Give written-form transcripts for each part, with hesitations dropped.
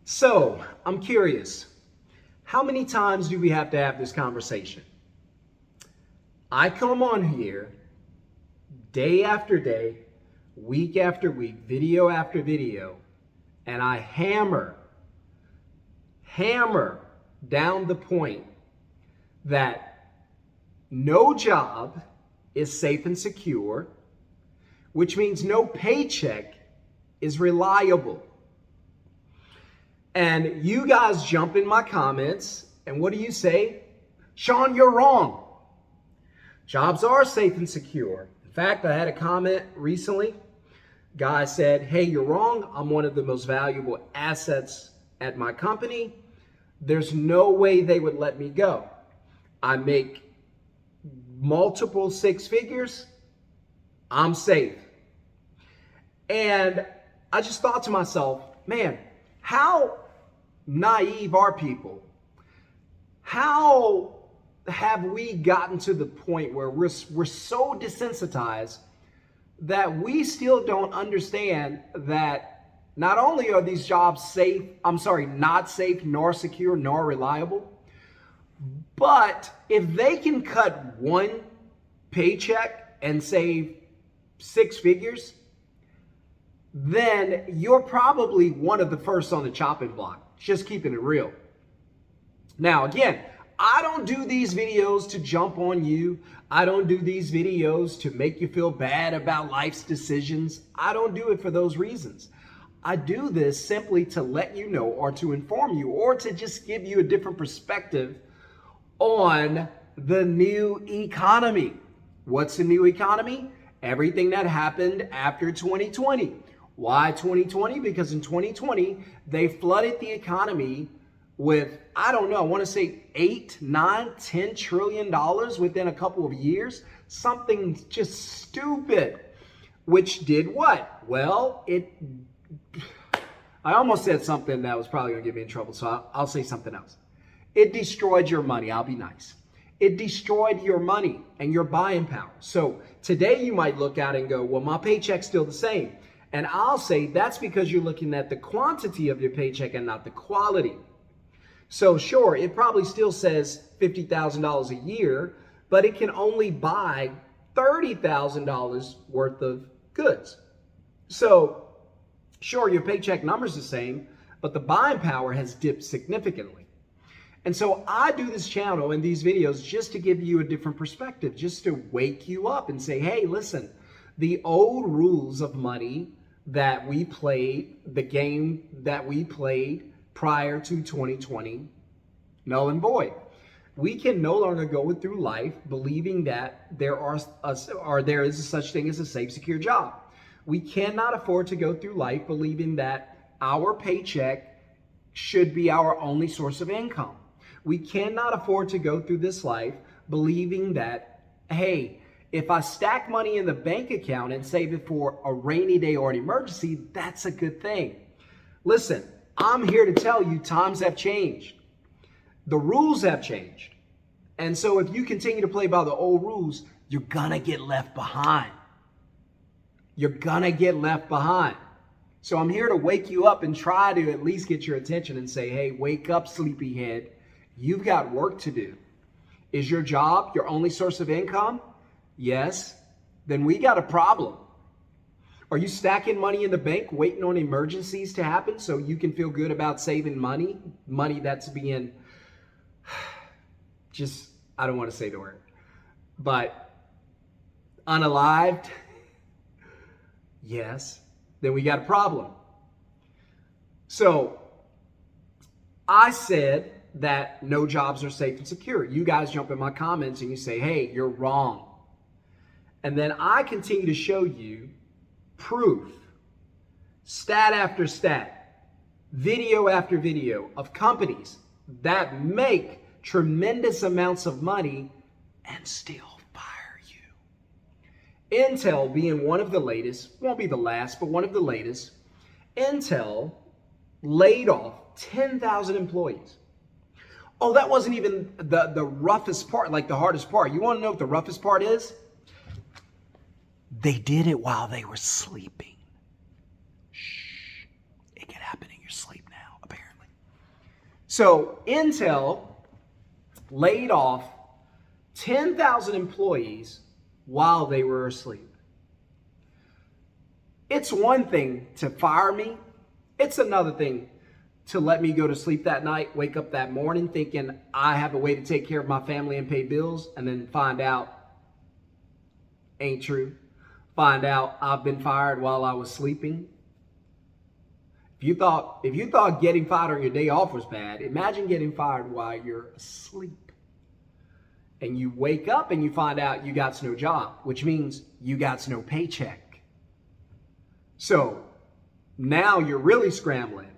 So I'm curious, how many times do we have to have this conversation? I come on here day after day, week after week, video after video, and I hammer down the point that no job is safe and secure, which means no paycheck is reliable. And you guys jump in my comments, and what do you say? Sean, you're wrong. Jobs are safe and secure. In fact, I had a comment recently. Guy said, hey, you're wrong. I'm one of the most valuable assets at my company. There's no way they would let me go. I make multiple six figures. I'm safe. And I just thought to myself, man, how naive are people? How have we gotten to the point where we're so desensitized that we still don't understand that not only are these jobs not safe, nor secure, nor reliable, but if they can cut one paycheck and save six figures, then you're probably one of the first on the chopping block. Just keeping it real. Now, again, I don't do these videos to jump on you. I don't do these videos to make you feel bad about life's decisions. I don't do it for those reasons. I do this simply to let you know, or to inform you, or to just give you a different perspective on the new economy. What's the new economy? Everything that happened after 2020. Why 2020? Because in 2020, they flooded the economy with, I don't know, I want to say 8, 9, 10 trillion dollars within a couple of years. Something just stupid, which did what? Well, I almost said something that was probably going to get me in trouble, so I'll say something else. It destroyed your money. I'll be nice. It destroyed your money and your buying power. So today you might look at it and go, well, my paycheck's still the same. And I'll say that's because you're looking at the quantity of your paycheck and not the quality. So sure, it probably still says $50,000 a year, but it can only buy $30,000 worth of goods. So sure, your paycheck number's the same, but the buying power has dipped significantly. And so I do this channel and these videos just to give you a different perspective, just to wake you up and say, hey, listen, the old rules of money that we played, the game that we played prior to 2020, null and void. We can no longer go through life believing that there is a such thing as a safe, secure job. We cannot afford to go through life believing that our paycheck should be our only source of income. We cannot afford to go through this life believing that, hey, if I stack money in the bank account and save it for a rainy day or an emergency, that's a good thing. Listen, I'm here to tell you times have changed. The rules have changed. And so if you continue to play by the old rules, you're gonna get left behind. You're gonna get left behind. So I'm here to wake you up and try to at least get your attention and say, hey, wake up, sleepyhead. You've got work to do. Is your job your only source of income? Yes. Then we got a problem. Are you stacking money in the bank, waiting on emergencies to happen so you can feel good about saving money? Money that's being, I don't want to say the word, but unalived? Yes. Then we got a problem. So I said that no jobs are safe and secure. You guys jump in my comments and you say, hey, you're wrong. And then I continue to show you proof, stat after stat, video after video of companies that make tremendous amounts of money and still fire you. Intel being one of the latest, won't be the last, but one of the latest, Intel laid off 10,000 employees. Oh, that wasn't even the roughest part, like the hardest part. You want to know what the roughest part is? They did it while they were sleeping. Shh. It can happen in your sleep now, apparently. So Intel laid off 10,000 employees while they were asleep. It's one thing to fire me. It's another thing to let me go to sleep that night, wake up that morning thinking I have a way to take care of my family and pay bills, and then find out ain't true. Find out I've been fired while I was sleeping. If you thought getting fired on your day off was bad, imagine getting fired while you're asleep. And you wake up and you find out you got no job, which means you got no paycheck. So now you're really scrambling.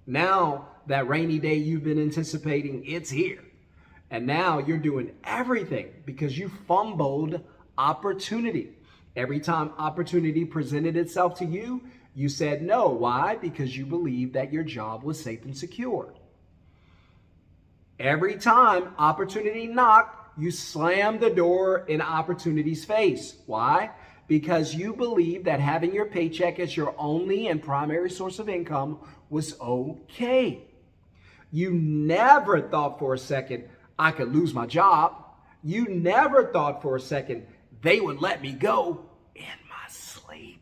Now that rainy day you've been anticipating, it's here. And now you're doing everything because you fumbled opportunity. Every time opportunity presented itself to you, you said no. Why? Because you believed that your job was safe and secure. Every time opportunity knocked, you slammed the door in opportunity's face. Why? Because you believed that having your paycheck as your only and primary source of income was okay. You never thought for a second, I could lose my job. You never thought for a second, they would let me go in my sleep.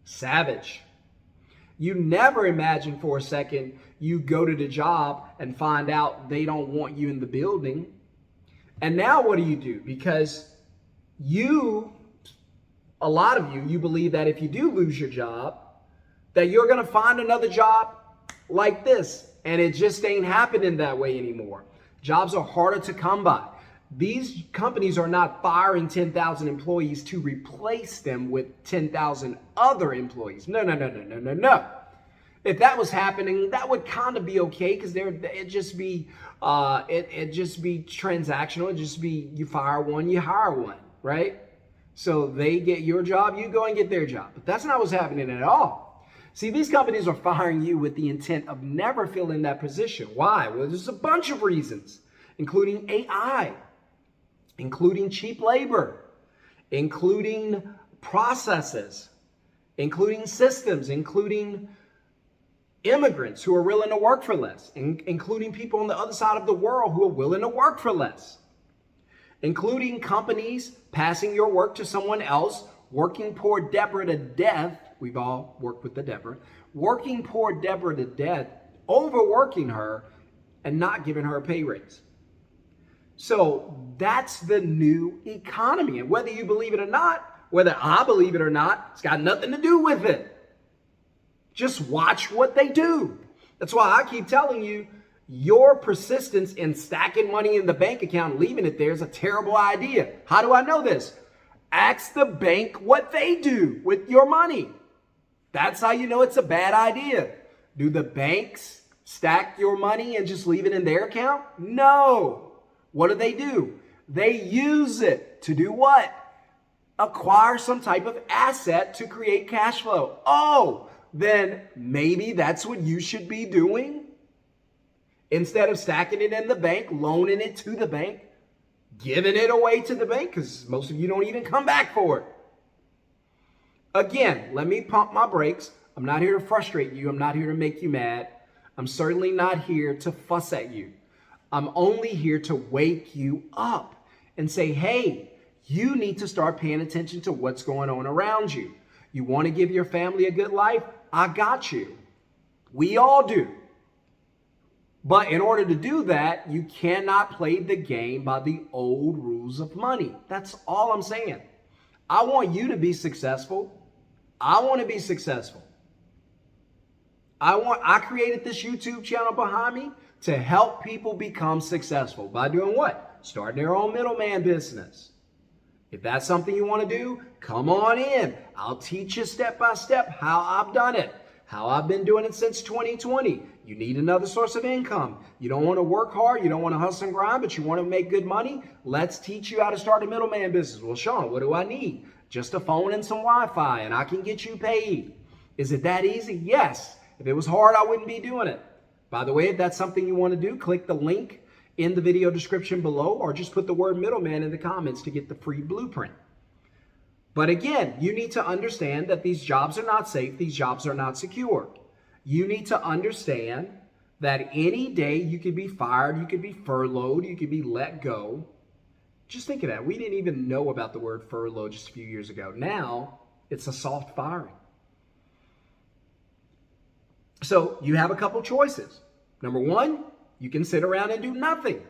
Savage. You never imagined for a second you go to the job and find out they don't want you in the building. And now what do? Because a lot of you believe that if you do lose your job, that you're going to find another job like this. And it just ain't happening that way anymore. Jobs are harder to come by. These companies are not firing 10,000 employees to replace them with 10,000 other employees. No. If that was happening, that would kind of be okay because it'd just be transactional. It'd just be you fire one, you hire one, right? So they get your job, you go and get their job. But that's not what's happening at all. See, these companies are firing you with the intent of never filling that position. Why? Well, there's a bunch of reasons, including AI, including cheap labor, including processes, including systems, including immigrants who are willing to work for less, including people on the other side of the world who are willing to work for less, including companies passing your work to someone else, working poor Deborah to death. We've all worked with the Deborah. Working poor Deborah to death, overworking her, and not giving her a pay raise. So that's the new economy. And whether you believe it or not, whether I believe it or not, it's got nothing to do with it. Just watch what they do. That's why I keep telling you, your persistence in stacking money in the bank account, leaving it there is a terrible idea. How do I know this? Ask the bank what they do with your money. That's how you know it's a bad idea. Do the banks stack your money and just leave it in their account? No. What do? They use it to do what? Acquire some type of asset to create cash flow. Oh, then maybe that's what you should be doing. Instead of stacking it in the bank, loaning it to the bank, giving it away to the bank, because most of you don't even come back for it. Again, let me pump my brakes. I'm not here to frustrate you. I'm not here to make you mad. I'm certainly not here to fuss at you. I'm only here to wake you up and say, hey, you need to start paying attention to what's going on around you. You want to give your family a good life? I got you. We all do. But in order to do that, you cannot play the game by the old rules of money. That's all I'm saying. I want you to be successful. I want to be successful. I created this YouTube channel behind me to help people become successful by doing what? Starting their own middleman business. If that's something you want to do, come on in. I'll teach you step by step how I've done it, how I've been doing it since 2020. You need another source of income. You don't want to work hard. You don't want to hustle and grind, but you want to make good money. Let's teach you how to start a middleman business. Well, Sean, what do I need? Just a phone and some Wi-Fi, and I can get you paid. Is it that easy? Yes. If it was hard, I wouldn't be doing it. By the way, if that's something you want to do, click the link in the video description below, or just put the word middleman in the comments to get the free blueprint. But again, you need to understand that these jobs are not safe. These jobs are not secure. You need to understand that any day you could be fired, you could be furloughed, you could be let go. Just think of that. We didn't even know about the word furlough just a few years ago. Now it's a soft firing. So you have a couple choices. Number one, you can sit around and do nothing.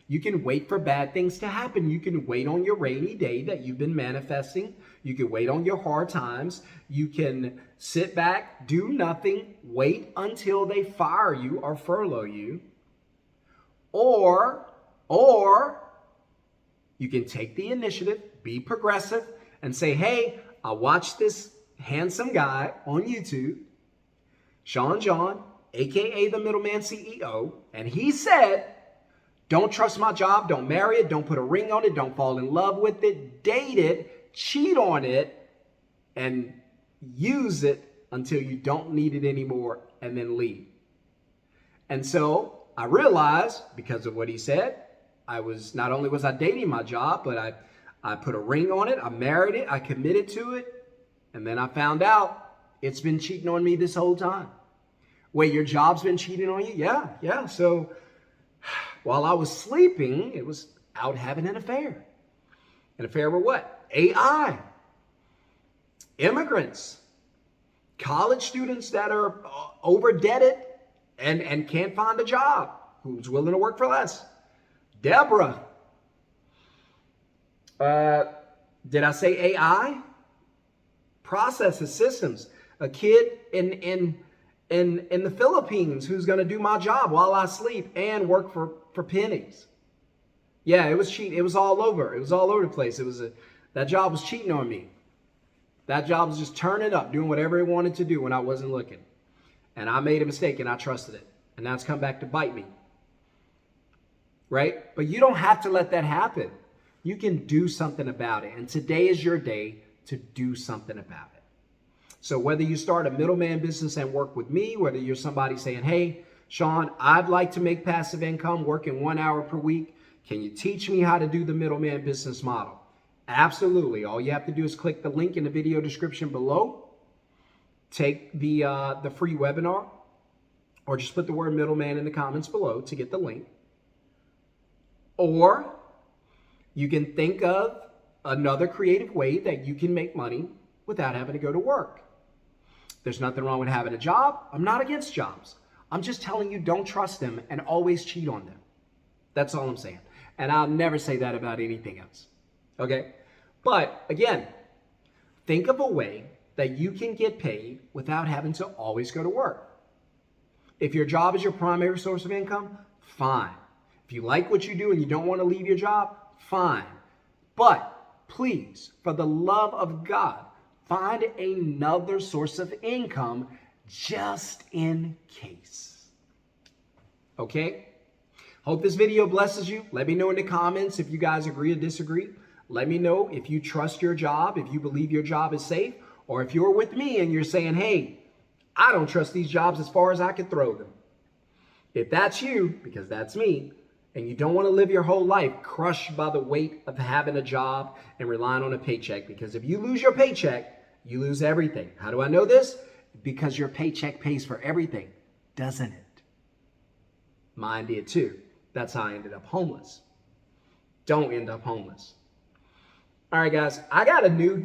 You can wait for bad things to happen. You can wait on your rainy day that you've been manifesting. You can wait on your hard times. You can sit back, do nothing, wait until they fire you or furlough you. Or you can take the initiative, be progressive, and say, hey, I watched this handsome guy on YouTube, Sean John, aka the Middleman CEO, and he said, don't trust my job, don't marry it, don't put a ring on it, don't fall in love with it, date it, cheat on it, and use it until you don't need it anymore, and then leave. And so I realized, because of what he said, not only was I dating my job, but I put a ring on it, I married it, I committed to it, and then I found out it's been cheating on me this whole time. Wait, your job's been cheating on you? Yeah. So while I was sleeping, it was out having an affair. An affair with what? AI. Immigrants. College students that are over-debted and can't find a job. Who's willing to work for less? Deborah. Did I say AI? Processes, systems. A kid in the Philippines who's going to do my job while I sleep and work for pennies. Yeah, it was cheating. It was all over. It was all over the place. That job was cheating on me. That job was just turning up, doing whatever it wanted to do when I wasn't looking. And I made a mistake and I trusted it. And now it's come back to bite me. Right? But you don't have to let that happen. You can do something about it. And today is your day to do something about it. So whether you start a middleman business and work with me, whether you're somebody saying, hey, Sean, I'd like to make passive income working 1 hour per week. Can you teach me how to do the middleman business model? Absolutely. All you have to do is click the link in the video description below. Take the free webinar, or just put the word middleman in the comments below to get the link. Or you can think of another creative way that you can make money without having to go to work. There's nothing wrong with having a job. I'm not against jobs. I'm just telling you, don't trust them and always cheat on them. That's all I'm saying. And I'll never say that about anything else. Okay? But again, think of a way that you can get paid without having to always go to work. If your job is your primary source of income, fine. If you like what you do and you don't want to leave your job, fine. But please, for the love of God, find another source of income just in case. Okay? Hope this video blesses you. Let me know in the comments if you guys agree or disagree. Let me know if you trust your job, if you believe your job is safe, or if you're with me and you're saying, hey, I don't trust these jobs as far as I can throw them. If that's you, because that's me, and you don't want to live your whole life crushed by the weight of having a job and relying on a paycheck, because if you lose your paycheck, you lose everything. How do I know this? Because your paycheck pays for everything, doesn't it? Mine did too. That's how I ended up homeless. Don't end up homeless. All right, guys, I got a new,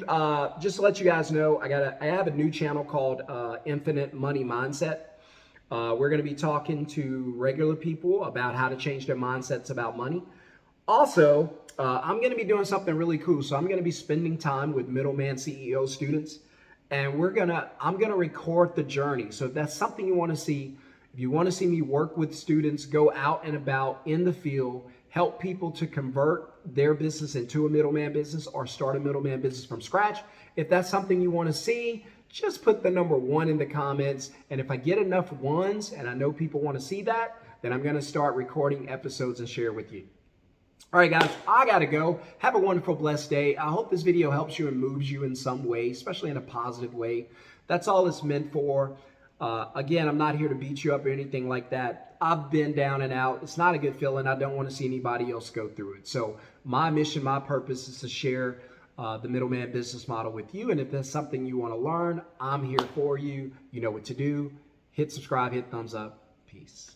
just to let you guys know, I have a new channel called Infinite Money Mindset. We're going to be talking to regular people about how to change their mindsets about money. Also, I'm going to be doing something really cool. So I'm going to be spending time with Middleman CEO students, and I'm going to record the journey. So if that's something you want to see, if you want to see me work with students, go out and about in the field, help people to convert their business into a middleman business or start a middleman business from scratch. If that's something you want to see, just put the number 1 in the comments. And if I get enough ones and I know people want to see that, then I'm going to start recording episodes and share with you. All right, guys, I got to go. Have a wonderful, blessed day. I hope this video helps you and moves you in some way, especially in a positive way. That's all it's meant for. Again, I'm not here to beat you up or anything like that. I've been down and out. It's not a good feeling. I don't want to see anybody else go through it. So my mission, my purpose is to share the middleman business model with you. And if that's something you want to learn, I'm here for you. You know what to do. Hit subscribe, hit thumbs up. Peace.